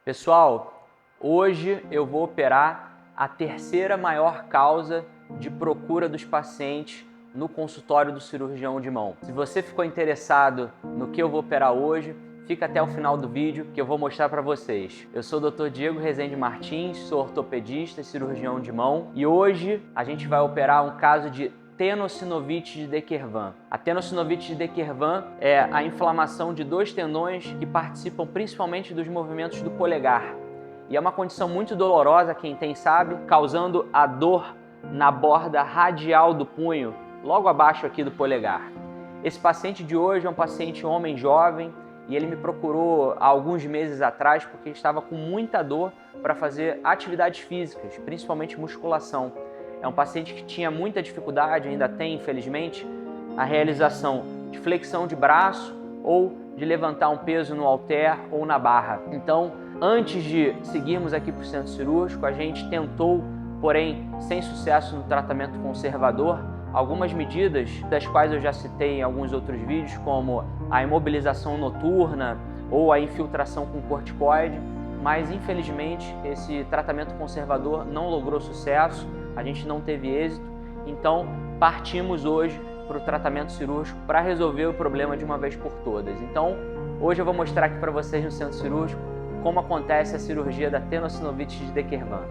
Pessoal, hoje eu vou operar a terceira maior causa de procura dos pacientes no consultório do cirurgião de mão. Se você ficou interessado no que eu vou operar hoje, fica até o final do vídeo que eu vou mostrar para vocês. Eu sou o Dr. Diego Rezende Martins, sou ortopedista e cirurgião de mão e hoje a gente vai operar um caso de tenossinovite de Dequervan. A tenossinovite de Dequervan é a inflamação de dois tendões que participam principalmente dos movimentos do polegar. E é uma condição muito dolorosa, quem tem sabe, causando a dor na borda radial do punho, logo abaixo aqui do polegar. Esse paciente de hoje é um paciente homem jovem e ele me procurou há alguns meses atrás porque estava com muita dor para fazer atividades físicas, principalmente musculação. É um paciente que tinha muita dificuldade, ainda tem infelizmente, a realização de flexão de braço ou de levantar um peso no halter ou na barra. Então, antes de seguirmos aqui para o centro cirúrgico, a gente tentou, porém sem sucesso no tratamento conservador, algumas medidas das quais eu já citei em alguns outros vídeos, como a imobilização noturna ou a infiltração com corticoide, mas infelizmente esse tratamento conservador não logrou sucesso, a gente não teve êxito, então partimos hoje para o tratamento cirúrgico para resolver o problema de uma vez por todas. Então, hoje eu vou mostrar aqui para vocês no centro cirúrgico como acontece a cirurgia da tenossinovite de Dequervan.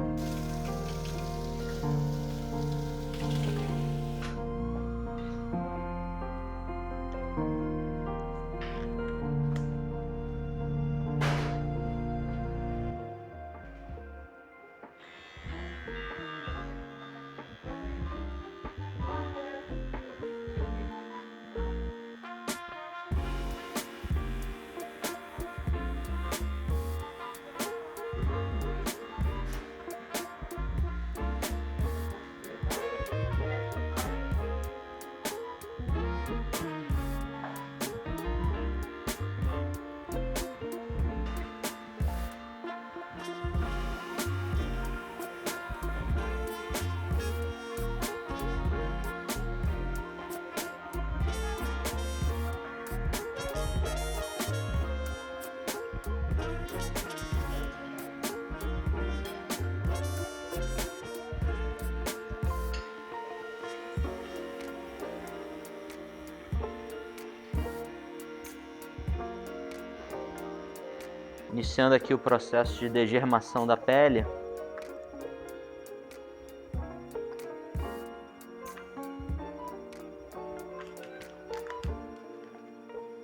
Iniciando aqui o processo de degermação da pele.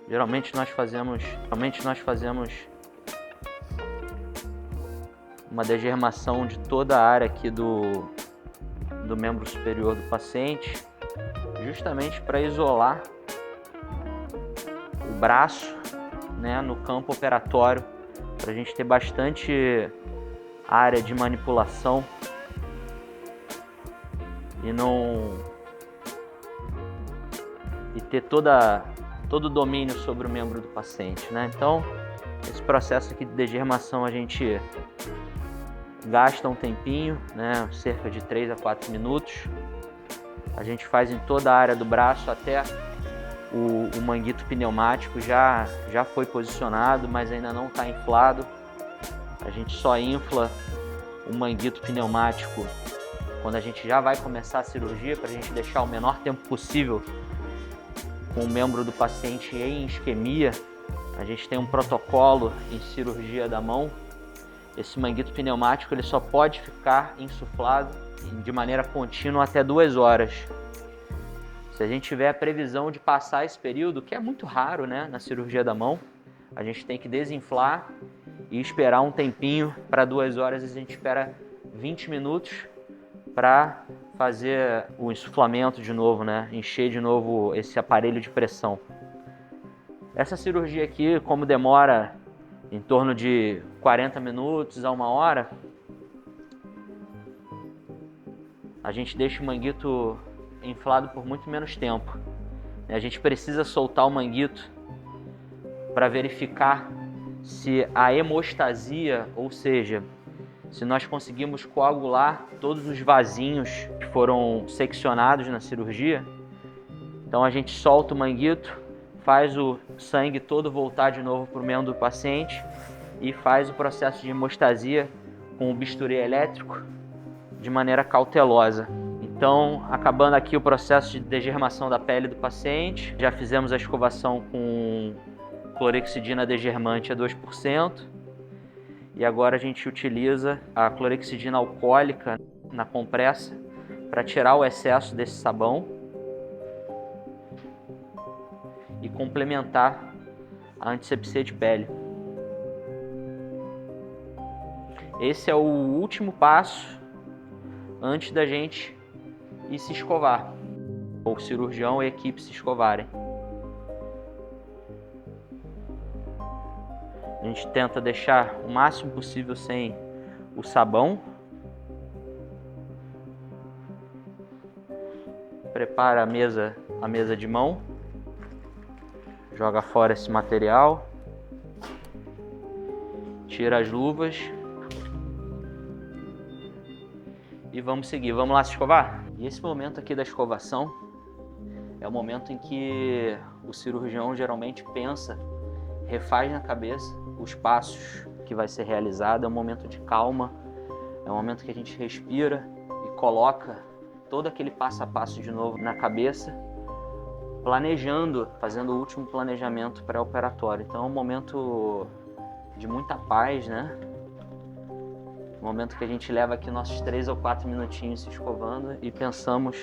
Geralmente nós fazemos uma degermação de toda a área aqui do membro superior do paciente, justamente para isolar o braço, né, no campo operatório, para a gente ter bastante área de manipulação e ter todo o domínio sobre o membro do paciente, né? Então, esse processo aqui de degermação a gente gasta um tempinho, né? Cerca de 3 a 4 minutos. A gente faz em toda a área do braço até o manguito pneumático já foi posicionado, mas ainda não está inflado. A gente só infla o manguito pneumático quando a gente já vai começar a cirurgia, para a gente deixar o menor tempo possível com o membro do paciente em isquemia. A gente tem um protocolo em cirurgia da mão. Esse manguito pneumático ele só pode ficar insuflado de maneira contínua até 2 horas. Se a gente tiver a previsão de passar esse período, que é muito raro, né, na cirurgia da mão, a gente tem que desinflar e esperar um tempinho. Para 2 horas a gente espera 20 minutos para fazer o insuflamento de novo, né, encher de novo esse aparelho de pressão. Essa cirurgia aqui, como demora em torno de 40 minutos a 1 hora, a gente deixa o manguito inflado por muito menos tempo. A gente precisa soltar o manguito para verificar se a hemostasia, ou seja, se nós conseguimos coagular todos os vasinhos que foram seccionados na cirurgia. Então a gente solta o manguito, faz o sangue todo voltar de novo para o membro do paciente e faz o processo de hemostasia com o bisturi elétrico de maneira cautelosa. Então, acabando aqui o processo de degermação da pele do paciente, já fizemos a escovação com clorexidina degermante a 2%, e agora a gente utiliza a clorexidina alcoólica na compressa para tirar o excesso desse sabão e complementar a antisepsia de pele. Esse é o último passo antes da gente ir se escovar, ou o cirurgião e a equipe se escovarem. A gente tenta deixar o máximo possível sem o sabão. Prepara a mesa de mão. Joga fora esse material. Tira as luvas. E vamos seguir. Vamos lá se escovar? E esse momento aqui da escovação é o momento em que o cirurgião geralmente pensa, refaz na cabeça os passos que vai ser realizado. É um momento de calma, é um momento que a gente respira e coloca todo aquele passo a passo de novo na cabeça, planejando, fazendo o último planejamento pré-operatório. Então é um momento de muita paz, né? Um momento que a gente leva aqui nossos 3 ou 4 minutinhos se escovando e pensamos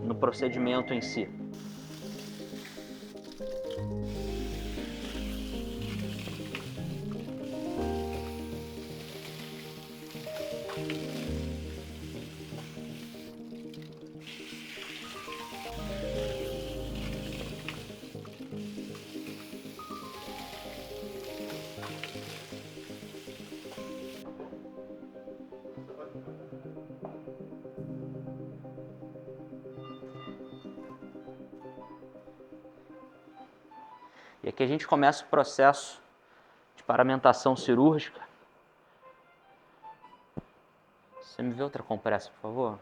no procedimento em si. E aqui a gente começa o processo de paramentação cirúrgica. Você me vê outra compressa, por favor?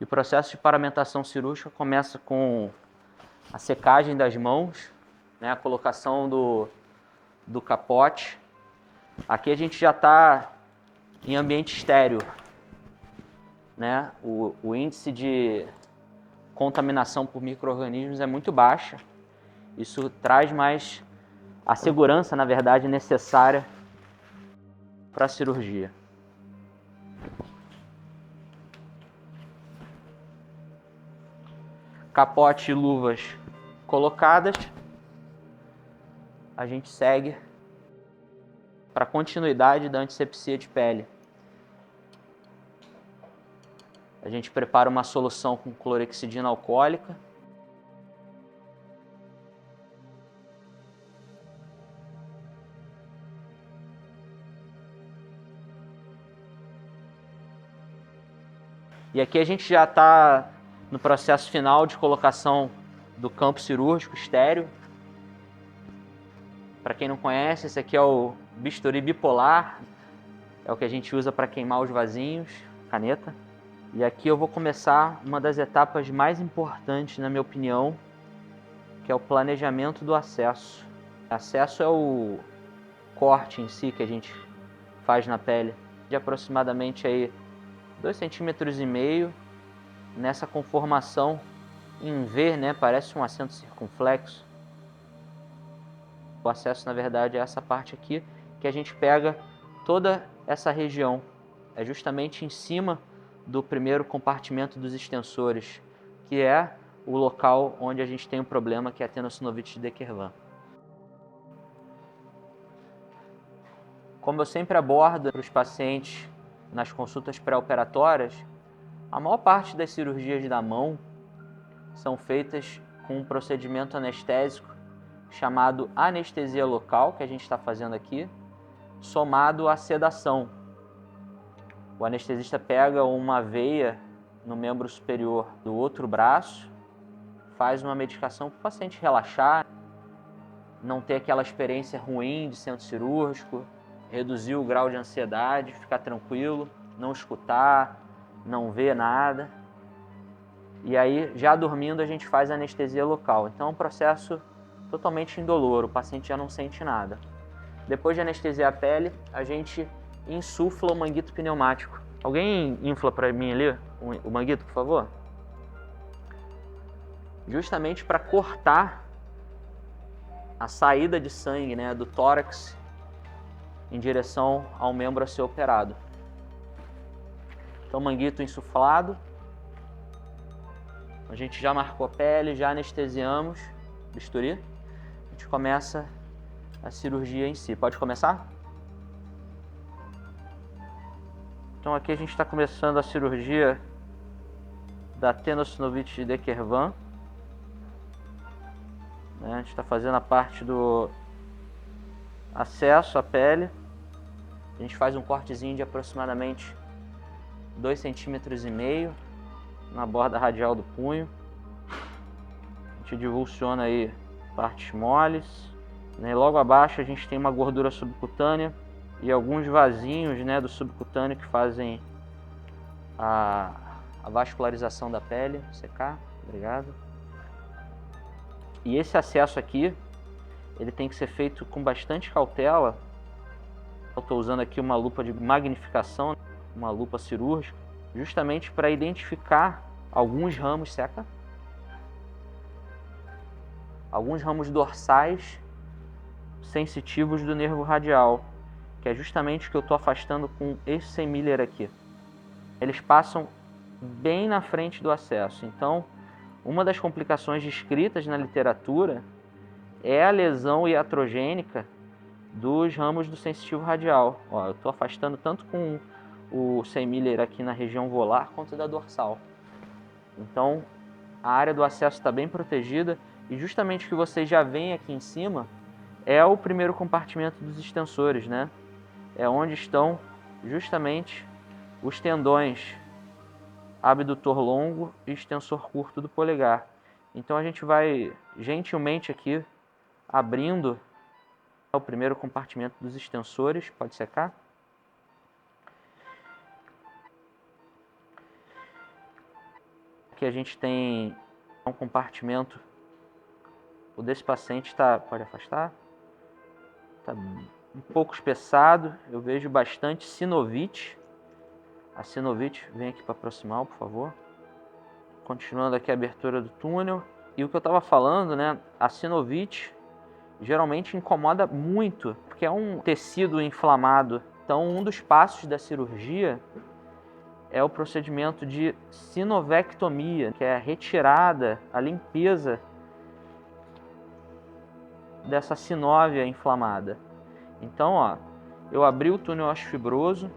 E o processo de paramentação cirúrgica começa com a secagem das mãos, né, a colocação do capote. Aqui a gente já está em ambiente estéril, né? O índice de contaminação por micro-organismos é muito baixa. Isso traz mais a segurança, na verdade, necessária para a cirurgia. Capote e luvas colocadas, a gente segue para a continuidade da antisepsia de pele. A gente prepara uma solução com clorexidina alcoólica. E aqui a gente já está no processo final de colocação do campo cirúrgico estéreo. Para quem não conhece, esse aqui é o bisturi bipolar, é o que a gente usa para queimar os vasinhos, caneta. E aqui eu vou começar uma das etapas mais importantes, na minha opinião, que é o planejamento do acesso. O acesso é o corte em si que a gente faz na pele, de aproximadamente aí 2,5 cm, nessa conformação em V, né? Parece um acento circunflexo. O acesso, na verdade, é essa parte aqui, que a gente pega toda essa região. É justamente em cima do primeiro compartimento dos extensores, que é o local onde a gente tem um problema, que é a tenossinovite de Dequervan. Como eu sempre abordo para os pacientes nas consultas pré-operatórias, a maior parte das cirurgias da mão são feitas com um procedimento anestésico chamado anestesia local, que a gente está fazendo aqui, somado à sedação. O anestesista pega uma veia no membro superior do outro braço, faz uma medicação para o paciente relaxar, não ter aquela experiência ruim de centro cirúrgico, reduzir o grau de ansiedade, ficar tranquilo, não escutar, não ver nada. E aí, já dormindo, a gente faz a anestesia local. Então é um processo totalmente indolor, o paciente já não sente nada. Depois de anestesiar a pele, a gente insufla o manguito pneumático. Alguém infla para mim ali o manguito, por favor? Justamente para cortar a saída de sangue, né, do tórax em direção ao membro a ser operado. Então, manguito insuflado. A gente já marcou a pele, já anestesiamos. Bisturi. A gente começa a cirurgia em si. Pode começar? Então aqui a gente está começando a cirurgia da tenossinovite de Dequervan. A gente está fazendo a parte do acesso à pele. A gente faz um cortezinho de aproximadamente 2,5 cm na borda radial do punho. A gente divulsiona aí partes moles. Logo abaixo a gente tem uma gordura subcutânea e alguns vasinhos, do subcutâneo que fazem a vascularização da pele. Secar, obrigado. E esse acesso aqui, ele tem que ser feito com bastante cautela. Eu estou usando aqui uma lupa de magnificação, uma lupa cirúrgica, justamente para identificar alguns ramos, alguns ramos dorsais sensitivos do nervo radial, que é justamente o que eu estou afastando com esse 100 Miller aqui. Eles passam bem na frente do acesso. Então, uma das complicações descritas na literatura é a lesão iatrogênica dos ramos do sensitivo radial. Ó, eu estou afastando tanto com o 100 Miller aqui na região volar quanto da dorsal. Então, a área do acesso está bem protegida e justamente o que vocês já veem aqui em cima é o primeiro compartimento dos extensores, É onde estão justamente os tendões abdutor longo e extensor curto do polegar. Então a gente vai gentilmente aqui abrindo o primeiro compartimento dos extensores. Pode secar. Aqui a gente tem um compartimento. O desse paciente pode afastar. Está um pouco espessado. Eu vejo bastante sinovite. A sinovite, vem aqui para aproximar, por favor. Continuando aqui a abertura do túnel. E o que eu estava falando, a sinovite geralmente incomoda muito, porque é um tecido inflamado. Então, um dos passos da cirurgia é o procedimento de sinovectomia, que é a retirada, a limpeza dessa sinóvia inflamada. Então, ó, eu abri o túnel osteofibroso.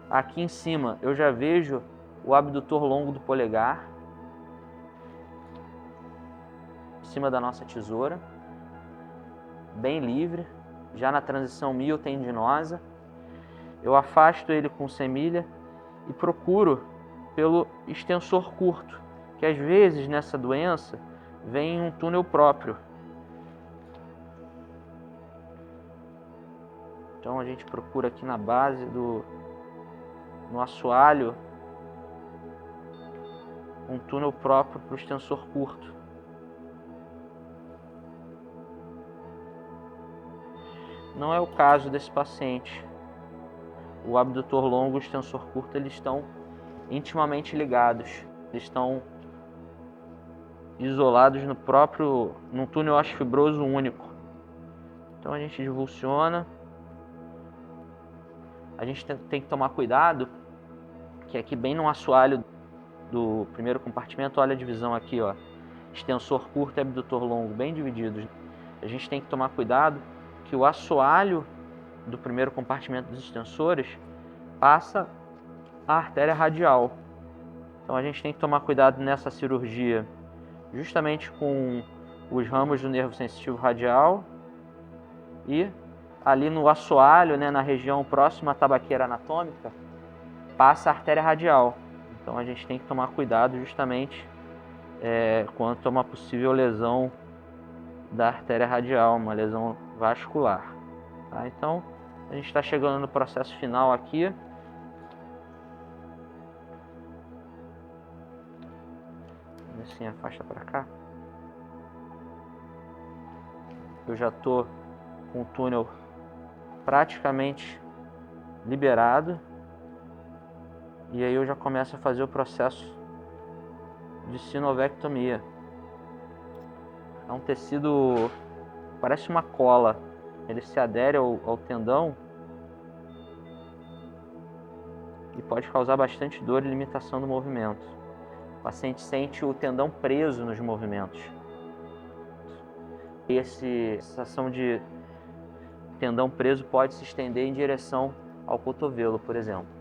Aqui em cima eu já vejo o abdutor longo do polegar, em cima da nossa tesoura, bem livre, já na transição miotendinosa. Eu afasto ele com semilha e procuro pelo extensor curto, que às vezes nessa doença vem um túnel próprio. Então a gente procura aqui na base no assoalho um túnel próprio para o extensor curto. Não é o caso desse paciente. O abdutor longo e o extensor curto, eles estão intimamente ligados. Eles estão isolados num túnel osteofibroso único. Então a gente divulsiona. A gente tem que tomar cuidado, que aqui bem no assoalho do primeiro compartimento, olha a divisão aqui, ó, extensor curto e abdutor longo, bem divididos. A gente tem que tomar cuidado que o assoalho do primeiro compartimento dos extensores passa a artéria radial. Então a gente tem que tomar cuidado nessa cirurgia, justamente com os ramos do nervo sensitivo radial e ali no assoalho, na região próxima à tabaqueira anatômica, passa a artéria radial. Então a gente tem que tomar cuidado justamente quanto a uma possível lesão da artéria radial, uma lesão vascular. Tá? Então a gente está chegando no processo final aqui. Assim, afasta para cá. Eu já estou com o túnel praticamente liberado. E aí eu já começo a fazer o processo de sinovectomia. É um tecido, parece uma cola, ele se adere ao tendão e pode causar bastante dor e limitação do movimento. O paciente sente o tendão preso nos movimentos. E essa sensação de tendão preso pode se estender em direção ao cotovelo, por exemplo.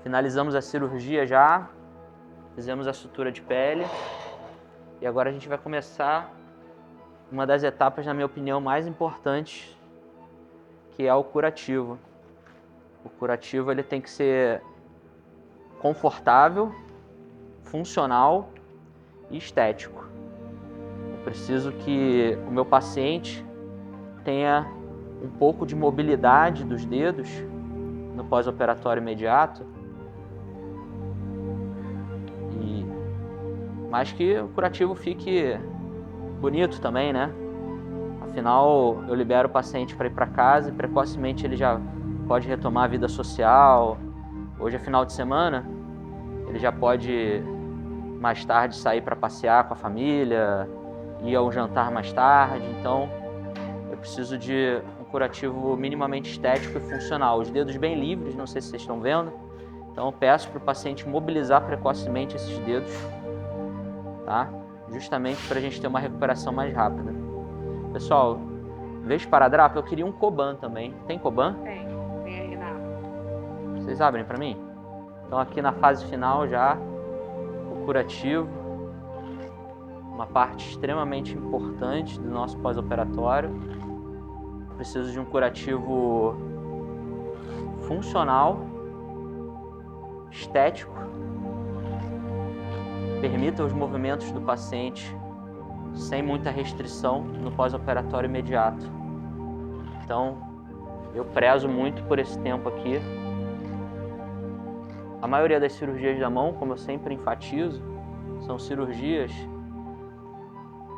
Finalizamos a cirurgia já, fizemos a sutura de pele e agora a gente vai começar uma das etapas, na minha opinião, mais importantes, que é o curativo. O curativo ele tem que ser confortável, funcional e estético. Eu preciso que o meu paciente tenha um pouco de mobilidade dos dedos no pós-operatório imediato, mas que o curativo fique bonito também, né? Afinal, eu libero o paciente para ir para casa e precocemente ele já pode retomar a vida social. Hoje é final de semana, ele já pode mais tarde sair para passear com a família, ir ao jantar mais tarde. Então, eu preciso de um curativo minimamente estético e funcional. Os dedos bem livres, não sei se vocês estão vendo. Então, eu peço para o paciente mobilizar precocemente esses dedos, tá? Justamente para a gente ter uma recuperação mais rápida. Pessoal, em vez de esparadrapo, eu queria um Coban também. Tem Coban? Tem aí na... Vocês abrem para mim? Então aqui na fase final já, o curativo, uma parte extremamente importante do nosso pós-operatório. Preciso de um curativo funcional, estético, permita os movimentos do paciente sem muita restrição no pós-operatório imediato. Então, eu prezo muito por esse tempo aqui. A maioria das cirurgias da mão, como eu sempre enfatizo, são cirurgias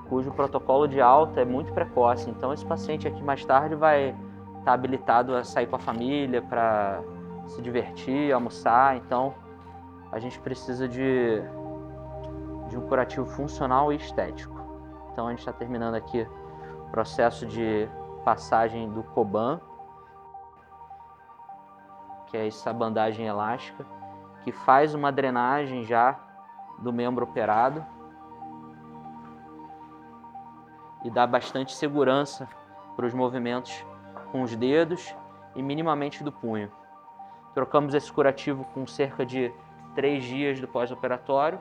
cujo protocolo de alta é muito precoce. Então, esse paciente aqui mais tarde vai estar habilitado a sair com a família para se divertir, almoçar. Então, a gente precisa de um curativo funcional e estético. Então, a gente está terminando aqui o processo de passagem do Coban, que é essa bandagem elástica, que faz uma drenagem já do membro operado e dá bastante segurança para os movimentos com os dedos e minimamente do punho. Trocamos esse curativo com cerca de 3 dias do pós-operatório.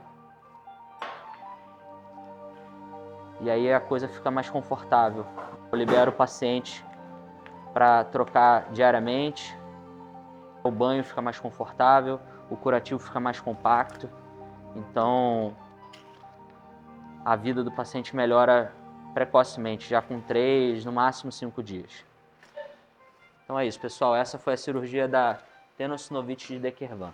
E aí a coisa fica mais confortável. Eu libero o paciente para trocar diariamente, o banho fica mais confortável, o curativo fica mais compacto. Então, a vida do paciente melhora precocemente, já com 3, no máximo 5 dias. Então é isso, pessoal. Essa foi a cirurgia da tenossinovite de Dequervan.